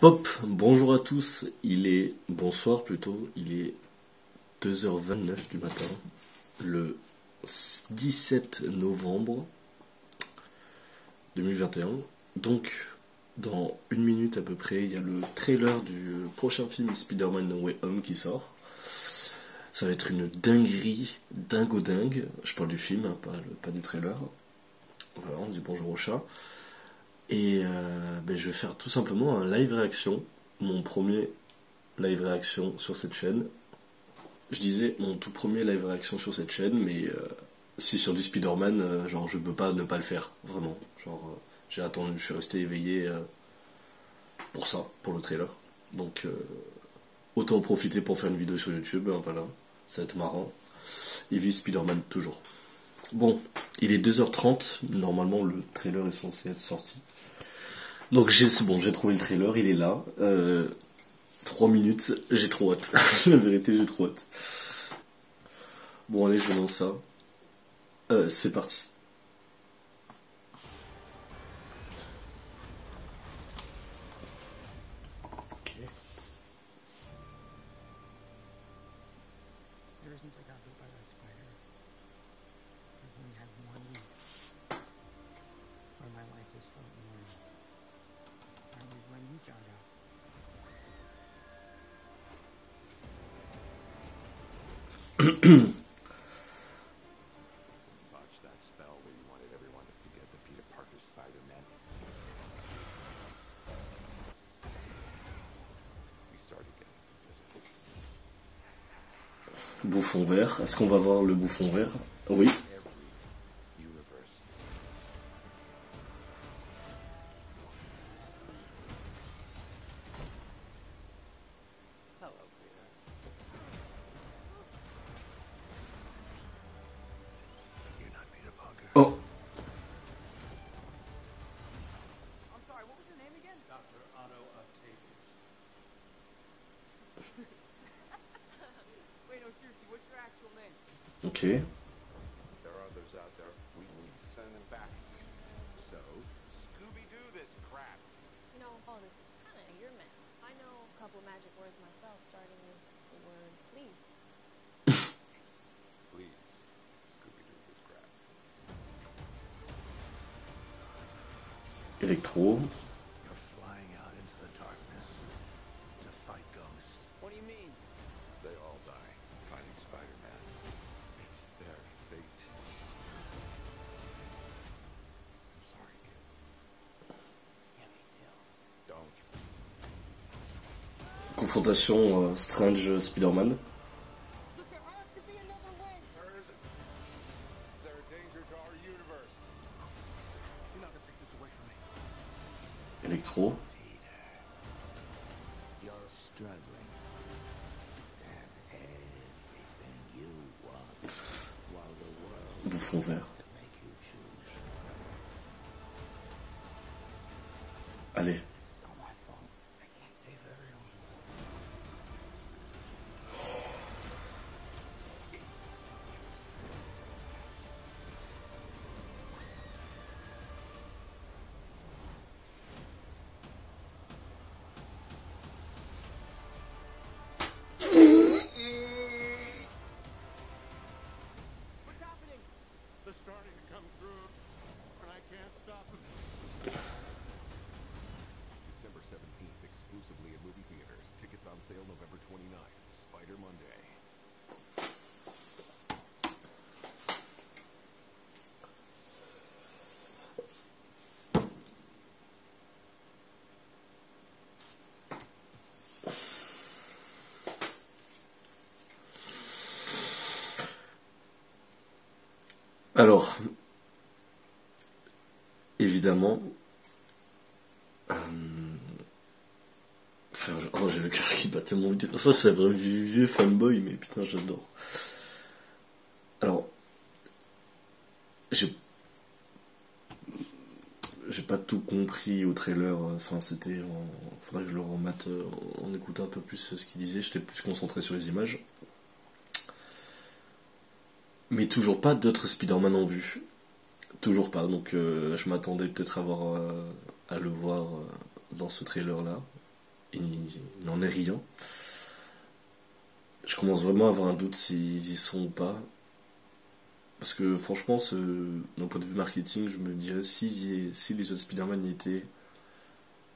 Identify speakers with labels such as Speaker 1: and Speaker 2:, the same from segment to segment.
Speaker 1: Hop, bonjour à tous, bonsoir plutôt, il est 2h29 du matin, le 17 novembre 2021. Donc, dans une minute à peu près, il y a le trailer du prochain film Spider-Man No Way Home qui sort. Ça va être une dinguerie, dingo-dingue. Je parle du film, hein, pas du trailer. Voilà, on dit bonjour au chat. Et je vais faire tout simplement un live réaction, mon premier live réaction sur cette chaîne. Je disais mon tout premier live réaction sur cette chaîne, mais si sur du Spider-Man, genre je peux pas ne pas le faire, vraiment. Genre j'ai attendu, je suis resté éveillé pour ça, pour le trailer. Donc autant en profiter pour faire une vidéo sur YouTube, hein, voilà, ça va être marrant. Et vive Spider-Man toujours. Bon, il est 2h30, normalement le trailer est censé être sorti. Donc c'est bon, j'ai trouvé le trailer, il est là. 3 minutes, j'ai trop hâte. La vérité, j'ai trop hâte. Bon allez, je lance ça. C'est parti. Okay. Bouffon vert. Est-ce qu'on va voir le bouffon vert? Oui. Oh. Ok. Electro. Confrontation Strange Spider-Man. Electro. Bouffon vert. Allez. Alors, évidemment, j'ai le cœur qui bat tellement vite. Ça, c'est vrai vieux fanboy, mais putain, j'adore. Alors, j'ai pas tout compris au trailer. Enfin, faudrait que je le remette en écoutant un peu plus ce qu'il disait. J'étais plus concentré sur les images. Mais toujours pas d'autres Spider-Man en vue. Toujours pas. Donc, je m'attendais peut-être à le voir dans ce trailer-là. il n'en est rien. Je commence vraiment à avoir un doute s'ils y sont ou pas. Parce que franchement, d'un point de vue marketing, je me dirais si les autres Spider-Man y étaient,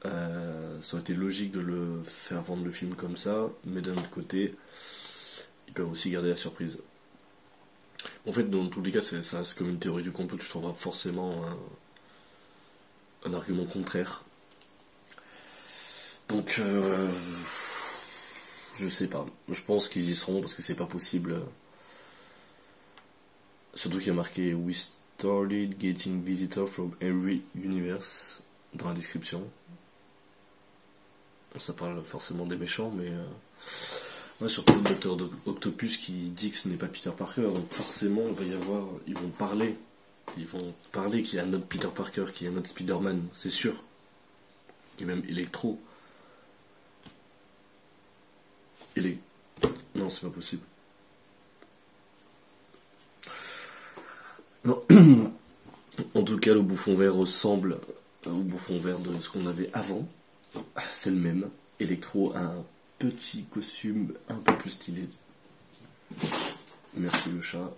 Speaker 1: ça aurait été logique de le faire vendre le film comme ça, mais d'un autre côté, ils peuvent aussi garder la surprise. En fait, dans tous les cas, ça reste comme une théorie du complot, tu trouveras forcément un argument contraire. Donc, je sais pas. Je pense qu'ils y seront parce que c'est pas possible. Surtout qu'il y a marqué We started getting visitors from every universe dans la description. Ça parle forcément des méchants, mais ouais, surtout le Docteur Octopus qui dit que ce n'est pas Peter Parker, donc forcément ils vont parler qu'il y a un autre Peter Parker, qu'il y a un autre Spider-Man, c'est sûr. Et même Electro. Non, c'est pas possible. Non. En tout cas, le bouffon vert ressemble au bouffon vert de ce qu'on avait avant. C'est le même. Electro a un petit costume un peu plus stylé. Merci le chat.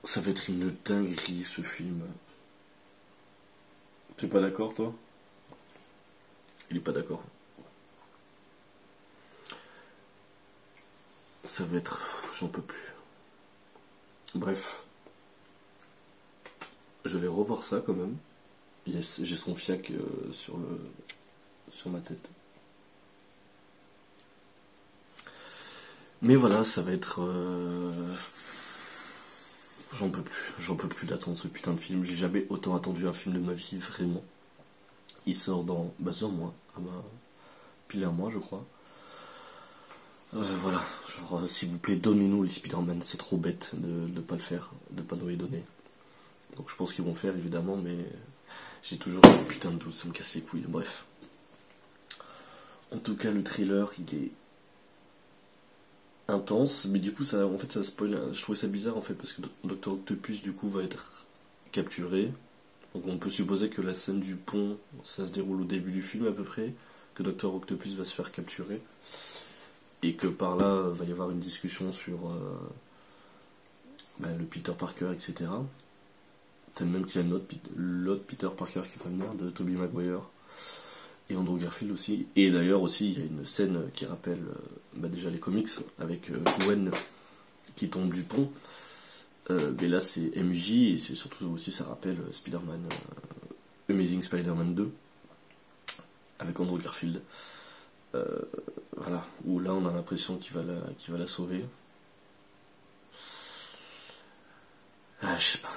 Speaker 1: Ça va être une dinguerie ce film. T'es pas d'accord toi? Il est pas d'accord. Ça va être... J'en peux plus. Bref. Je vais revoir ça quand même. J'ai son fiac sur ma tête. Mais voilà, ça va être... J'en peux plus d'attendre ce putain de film. J'ai jamais autant attendu un film de ma vie, vraiment. Il sort dans un mois, pile un mois je crois. Voilà, genre s'il vous plaît, donnez-nous les Spider-Man, c'est trop bête de pas le faire, de pas nous les donner. Donc je pense qu'ils vont le faire évidemment, mais j'ai toujours ce putain de doute, ça me casse les couilles, bref. En tout cas, le trailer, il est intense, mais du coup, ça spoil. Je trouvais ça bizarre en fait, parce que Dr. Octopus, du coup, va être capturé. Donc on peut supposer que la scène du pont, ça se déroule au début du film à peu près, que Dr. Octopus va se faire capturer. Et que par là, va y avoir une discussion sur le Peter Parker, etc. Peut-être même qu'il y a l'autre Peter Parker qui va venir, de Tobey Maguire. Et Andrew Garfield aussi. Et d'ailleurs aussi, il y a une scène qui rappelle déjà les comics, avec Gwen qui tombe du pont. Mais là, c'est MJ, et c'est surtout aussi, ça rappelle Spider-Man, Amazing Spider-Man 2, avec Andrew Garfield. Voilà, où là, on a l'impression qu'il va la sauver. Je sais pas.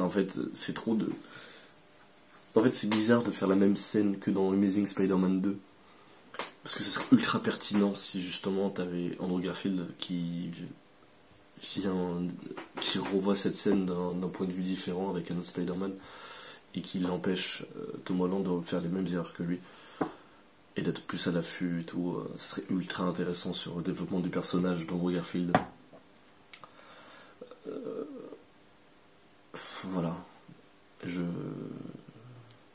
Speaker 1: En fait, c'est trop de... En fait, c'est bizarre de faire la même scène que dans Amazing Spider-Man 2. Parce que ça serait ultra pertinent si justement t'avais Andrew Garfield qui revoit cette scène d'un point de vue différent avec un autre Spider-Man et qui l'empêche Tom Holland de faire les mêmes erreurs que lui et d'être plus à l'affût et tout. Ça serait ultra intéressant sur le développement du personnage d'Andrew Garfield. Voilà.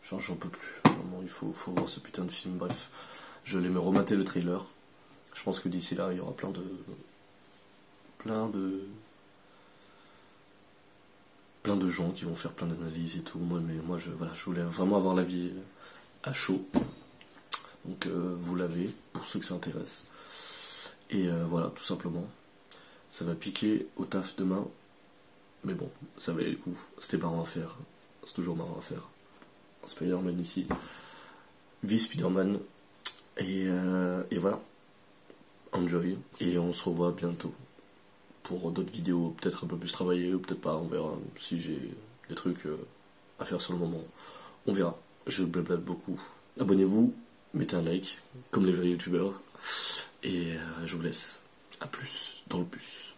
Speaker 1: J'en peux plus. Vraiment, il faut voir ce putain de film. Bref, je vais me remater le trailer. Je pense que d'ici là, il y aura plein de gens qui vont faire plein d'analyses et tout. Moi, je voulais vraiment avoir l'avis à chaud. Donc, vous l'avez, pour ceux que ça intéresse. Et voilà, tout simplement. Ça va piquer au taf demain. Mais bon, ça valait le coup. C'était marrant à faire. C'est toujours marrant à faire. Spider-Man ici. Vive Spider-Man. Et voilà. Enjoy. Et on se revoit bientôt. Pour d'autres vidéos, peut-être un peu plus travaillées, ou peut-être pas, on verra. Si j'ai des trucs à faire sur le moment, on verra. Je blablate beaucoup. Abonnez-vous, mettez un like, comme les vrais youtubeurs. Et je vous laisse. A plus dans le bus.